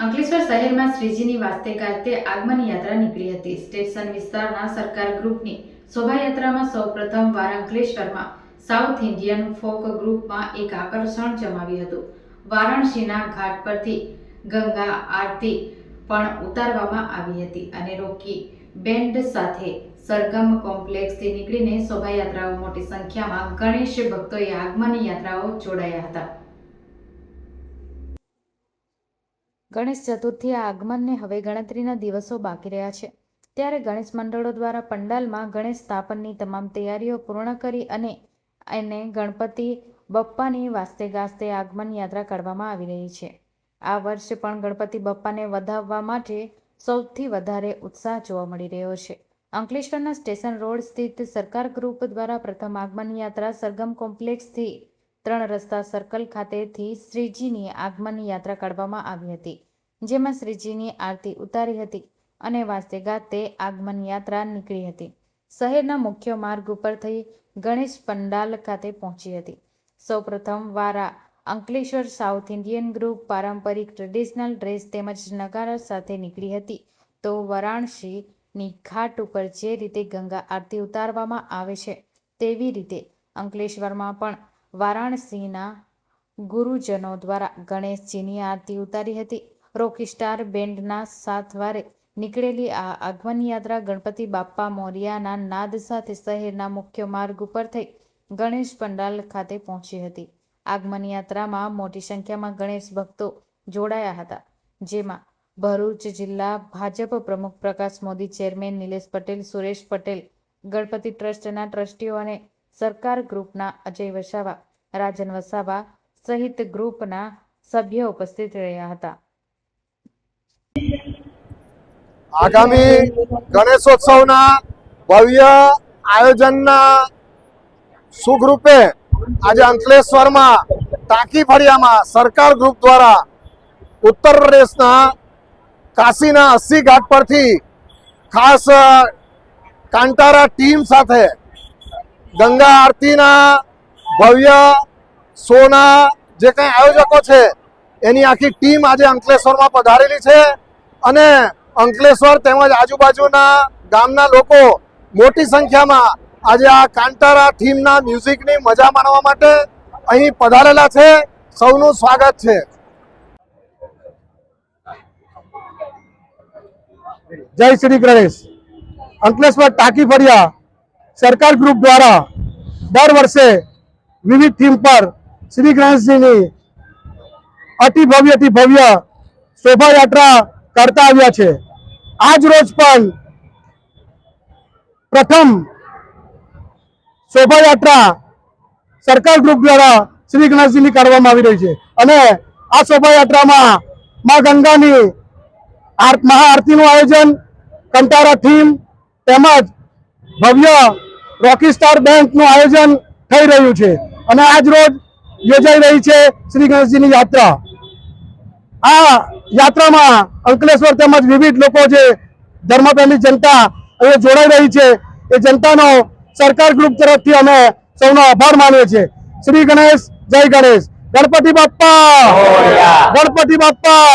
અંકલેશ્વર શહેરમાં શ્રીજીની વાસ્તે ગાજતે આગમન યાત્રા નીકળી હતી। સ્ટેશન વિસ્તારના સરકાર ગ્રુપની શોભાયાત્રામાં સૌપ્રથમ વાર અંકલેશ્વરમાં સાઉથ ઇન્ડિયન ફોક ગ્રુપમાં એક આકર્ષણ જમાવ્યું હતું। વારાણસીના ઘાટ પરથી ગંગા આરતી પણ ઉતારવામાં આવી હતી અને રોકી બેન્ડ સાથે સરગમ કોમ્પ્લેક્સથી નીકળીને શોભાયાત્રાઓ મોટી સંખ્યામાં ગણેશ ભક્તોએ આગમન યાત્રાઓ જોડાયા હતા। ગણેશ ચતુર્થીના આગમનને હવે ગણતરીના દિવસો બાકી રહ્યા છે, ત્યારે ગણેશ મંડળો દ્વારા પંડાલમાં ગણેશ સ્થાપનની તમામ તૈયારીઓ પૂર્ણ કરી અને ગણપતિ બપ્પાની વાસ્તે ગાજતે આગમન યાત્રા કાઢવામાં આવી રહી છે। આ વર્ષે પણ ગણપતિ બપ્પાને વધાવવા માટે સૌથી વધારે ઉત્સાહ જોવા મળી રહ્યો છે। અંકલેશ્વરના સ્ટેશન રોડ સ્થિત સરકાર ગ્રુપ દ્વારા પ્રથમ આગમન યાત્રા સરગમ કોમ્પ્લેક્સથી 3 રસ્તા સર્કલ ખાતેથી શ્રીજીની આગમન યાત્રા કાઢવામાં આવી હતી, જેમાં શ્રીજીની આરતી ઉતારી હતી અને વાસ્તે ગાજતે આગમન યાત્રા નીકળી હતી। શહેરના મુખ્ય માર્ગ ઉપર થઈ ગણેશ પંડાલ ખાતે પહોંચી હતી। સૌપ્રથમ વારા અંકલેશ્વર સાઉથ ઇન્ડિયન ગ્રુપ પારંપરિક ટ્રેડિશનલ ડ્રેસ તેમજ નગારા સાથે નીકળી હતી, તો વારાણસીની ઘાટ ઉપર જે રીતે ગંગા આરતી ઉતારવામાં આવે છે તેવી રીતે અંકલેશ્વરમાં પણ વારાણસીના ગુરુજનો દ્વારા ગણેશજીની આરતી ઉતારી હતી। રોકી સ્ટાર બેન્ડના સાથવારે નીકળેલી આ આગમન યાત્રા ગણપતિ બાપ્પા મોરિયાના નાદ સાથે શહેરના મુખ્ય માર્ગ ઉપર થઈ ગણેશ પંડાલ ખાતે પહોંચી હતી। આગમન યાત્રામાં મોટી સંખ્યામાં ગણેશ ભક્તો જોડાયા હતા, જેમાં ભરૂચ જિલ્લા ભાજપ પ્રમુખ પ્રકાશ મોદી, ચેરમેન નિલેશ પટેલ, સુરેશ પટેલ, ગણપતિ ટ્રસ્ટના ટ્રસ્ટીઓ અને સરકાર ગ્રુપના અજય વસાવા, રાજન વસાવા સહિત ગ્રુપના સભ્યો ઉપસ્થિત રહ્યા હતા। આગામી ગણેશોત્સવના ભવ્ય આયોજનના સુગરૂપે આજે અંકલેશ્વરમાં ટાંકી ફળિયામાં સરકાર ગ્રુપ દ્વારા ઉત્તર પ્રદેશના કાશીના 80 ઘાટ પરથી ખાસ કાંટારા ટીમ સાથે ગંગા આરતીના ભવ્ય શોના જે કંઈ આયોજકો છે એની આખી ટીમ આજે અંકલેશ્વરમાં પધારેલી છે અને અંકલેશ્વર તેમજ આજુબાજુના ગામના લોકો મોટી સંખ્યામાં આજે આ કાંટારા ટીમના મ્યુઝિકની મજા માણવા માટે અહીં પધારેલા છે। સૌનું સ્વાગત છે। જય શ્રી ગણેશ। અંકલેશ્વર ટાંકી ફળિયા સરકાર ગ્રુપ દ્વારા દર વર્ષે વિવિધ થીમ પર શ્રી ગણેશજીની અતિ ભવ્ય શોભાયાત્રા કરતા આવ્યા છે। આજ રોજ પણ પ્રથમ શોભાયાત્રા સરકાર ગ્રુપ દ્વારા શ્રી ગણેશજીની કાઢવામાં આવી રહી છે અને આ શોભાયાત્રામાં મા ગંગાની મહાઆરતીનું આયોજન, કંટારા થીમ તેમજ ભવ્ય રોકી સ્ટાર બેન્ડનું આયોજન થઈ રહ્યું છે અને આજ રોજ યોજાઈ રહી છે શ્રી ગણેશજીની યાત્રા। આ યાત્રામાં અંકલેશ્વર તેમજ વિવિધ લોકો જે ધર્મપ્રેમી જનતા અહીંયા જોડાઈ રહી છે એ જનતાનો સરકાર ગ્રુપ તરફથી અમે સૌનો આભાર માનીએ છીએ। શ્રી ગણેશ, જય ગણેશ, ગણપતિ બાપ્પા, ગણપતિ બાપ્પા।